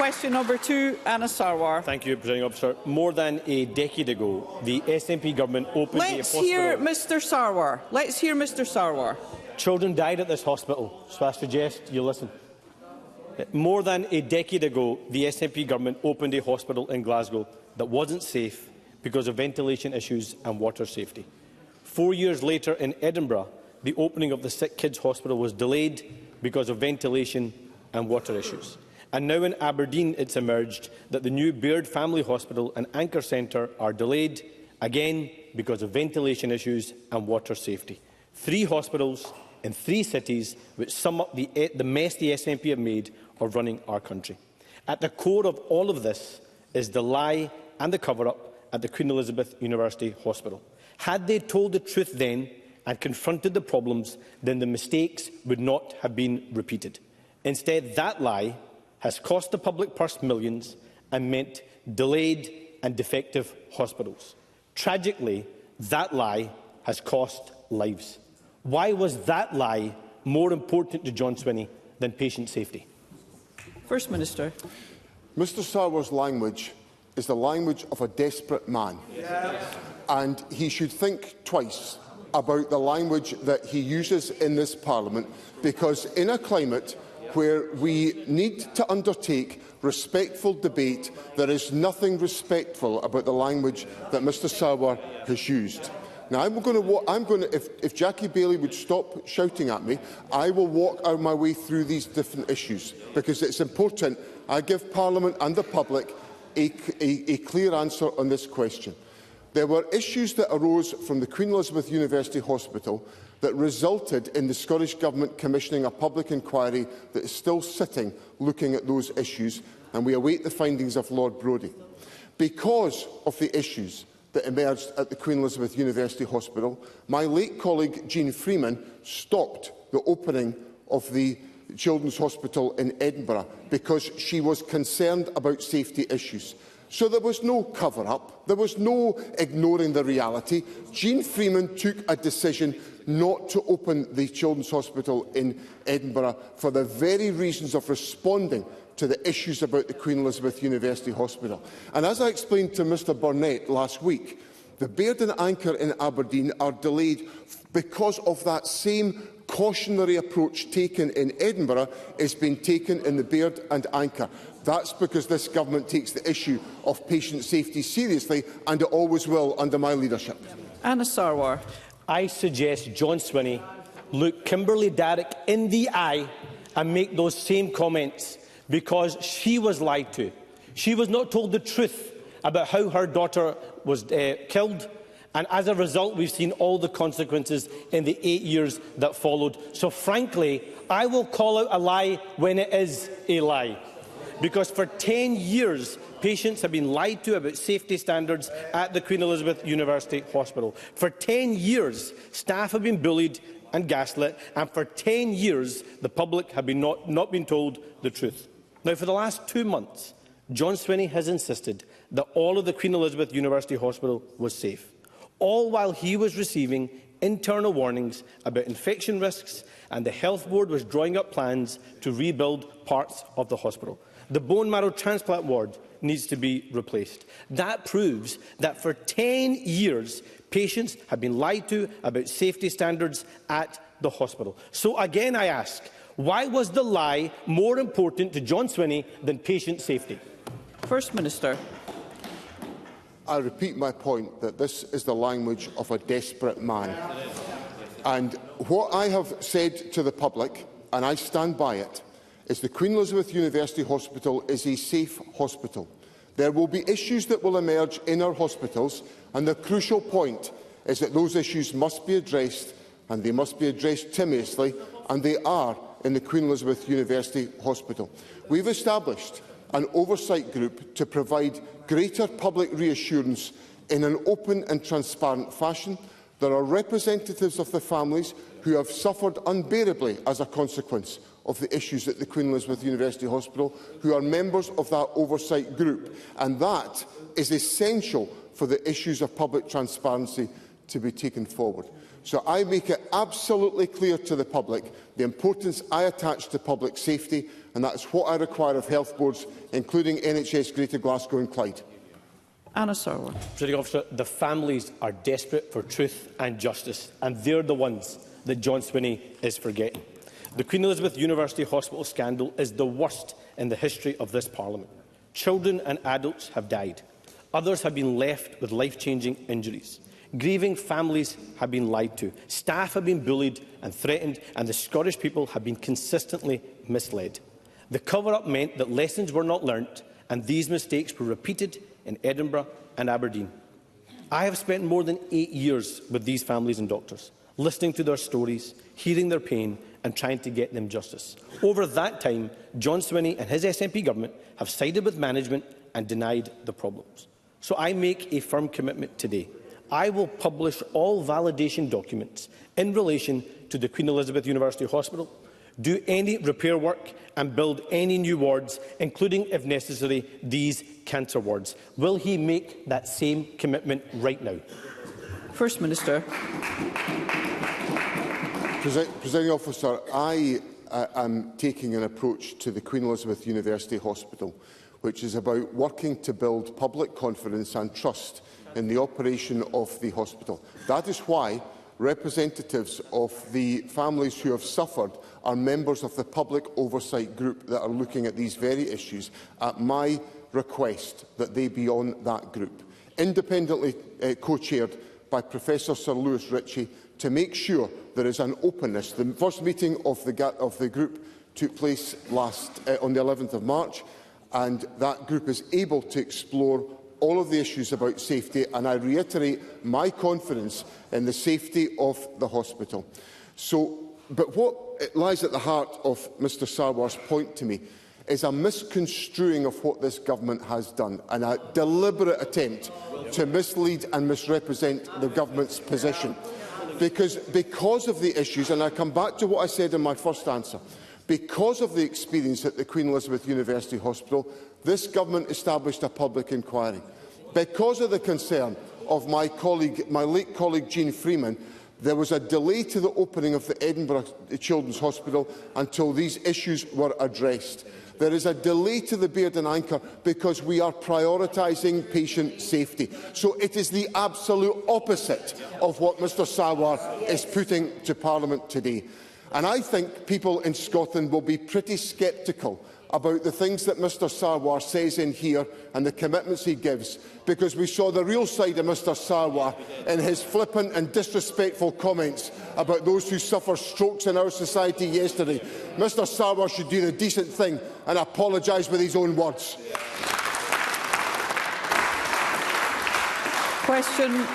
Question number 2, Anas Sarwar. Thank you, Presiding Officer. More than a decade ago, the SNP government opened a hospital. Let's hear Mr Sarwar. Let's hear Mr Sarwar. Children died at this hospital, so I suggest you listen. More than a decade ago, the SNP government opened a hospital in Glasgow that wasn't safe because of ventilation issues and water safety. 4 years later in Edinburgh, the opening of the Sick Kids Hospital was delayed because of ventilation and water issues. And now in Aberdeen it's emerged that the new Baird Family Hospital and Anchor Centre are delayed, again because of ventilation issues and water safety. 3 hospitals in 3 cities which sum up the mess the SNP have made of running our country. At the core of all of this is the lie and the cover-up at the Queen Elizabeth University Hospital. Had they told the truth then and confronted the problems, then the mistakes would not have been repeated. Instead, that lie has cost the public purse millions and meant delayed and defective hospitals. Tragically, that lie has cost lives. Why was that lie more important to John Swinney than patient safety? First Minister. Mr Sarwar's language is the language of a desperate man. Yes. And he should think twice about the language that he uses in this Parliament, because in a climate where we need to undertake respectful debate, there is nothing respectful about the language that Mr Sarwar has used. Now, if Jackie Baillie would stop shouting at me, I will walk out my way through these different issues, because it's important I give Parliament and the public a clear answer on this question. There were issues that arose from the Queen Elizabeth University Hospital that resulted in the Scottish Government commissioning a public inquiry that is still sitting looking at those issues, and we await the findings of Lord Brodie. Because of the issues that emerged at the Queen Elizabeth University Hospital, my late colleague Jean Freeman stopped the opening of the Children's Hospital in Edinburgh because she was concerned about safety issues. So there was no cover-up, there was no ignoring the reality. Jean Freeman took a decision not to open the Children's Hospital in Edinburgh for the very reasons of responding to the issues about the Queen Elizabeth University Hospital. And as I explained to Mr Burnett last week, the Baird and Anchor in Aberdeen are delayed because of that same cautionary approach taken in Edinburgh is being taken in the Baird and Anchor. That's because this government takes the issue of patient safety seriously, and it always will under my leadership. Anas Sarwar. I suggest John Swinney look Kimberly Darroch in the eye and make those same comments, because she was lied to. She was not told the truth about how her daughter was killed, and as a result we've seen all the consequences in the 8 years that followed. So frankly, I will call out a lie when it is a lie, because for 10 years patients have been lied to about safety standards at the Queen Elizabeth University Hospital. For 10 years staff have been bullied and gaslit, and for 10 years the public have not been told the truth. Now, for the last 2 months, John Swinney has insisted that all of the Queen Elizabeth University Hospital was safe, all while he was receiving internal warnings about infection risks, and the Health Board was drawing up plans to rebuild parts of the hospital. The bone marrow transplant ward needs to be replaced. That proves that for 10 years, patients have been lied to about safety standards at the hospital. So again I ask, why was the lie more important to John Swinney than patient safety? First Minister. I repeat my point that this is the language of a desperate man. And what I have said to the public, and I stand by it, is the Queen Elizabeth University Hospital is a safe hospital. There will be issues that will emerge in our hospitals, and the crucial point is that those issues must be addressed, and they must be addressed timorously, and they are in the Queen Elizabeth University Hospital. We've established an oversight group to provide greater public reassurance in an open and transparent fashion. There are representatives of the families who have suffered unbearably as a consequence of the issues at the Queen Elizabeth University Hospital, who are members of that oversight group, and that is essential for the issues of public transparency to be taken forward. So I make it absolutely clear to the public the importance I attach to public safety, and that is what I require of health boards, including NHS Greater Glasgow and Clyde. Anas Sarwar. Presiding Officer, the families are desperate for truth and justice, and they're the ones that John Swinney is forgetting. The Queen Elizabeth University Hospital scandal is the worst in the history of this Parliament. Children and adults have died. Others have been left with life-changing injuries. Grieving families have been lied to. Staff have been bullied and threatened, and the Scottish people have been consistently misled. The cover-up meant that lessons were not learnt, and these mistakes were repeated in Edinburgh and Aberdeen. I have spent more than 8 years with these families and doctors, listening to their stories, hearing their pain, and trying to get them justice. Over that time, John Swinney and his SNP government have sided with management and denied the problems. So I make a firm commitment today. I will publish all validation documents in relation to the Queen Elizabeth University Hospital, do any repair work and build any new wards, including, if necessary, these cancer wards. Will he make that same commitment right now? First Minister. Presiding Officer, I am taking an approach to the Queen Elizabeth University Hospital which is about working to build public confidence and trust in the operation of the hospital. That is why representatives of the families who have suffered are members of the public oversight group that are looking at these very issues, at my request that they be on that group, independently co-chaired by Professor Sir Lewis Ritchie, to make sure there is an openness. The first meeting of the group took place on the 11th of March, and that group is able to explore all of the issues about safety, and I reiterate my confidence in the safety of the hospital. But what lies at the heart of Mr Sarwar's point to me is a misconstruing of what this government has done, and a deliberate attempt to mislead and misrepresent the government's position. Because of the issues, and I come back to what I said in my first answer, because of the experience at the Queen Elizabeth University Hospital, this government established a public inquiry. Because of the concern of my late colleague Jean Freeman, there was a delay to the opening of the Edinburgh Children's Hospital until these issues were addressed. There is a delay to the Beard and Anchor because we are prioritising patient safety. So it is the absolute opposite of what Mr Sarwar is putting to Parliament today. And I think people in Scotland will be pretty sceptical about the things that Mr Sarwar says in here and the commitments he gives, because we saw the real side of Mr Sarwar in his flippant and disrespectful comments about those who suffer strokes in our society yesterday. Mr Sarwar should do the decent thing and apologise with his own words. Question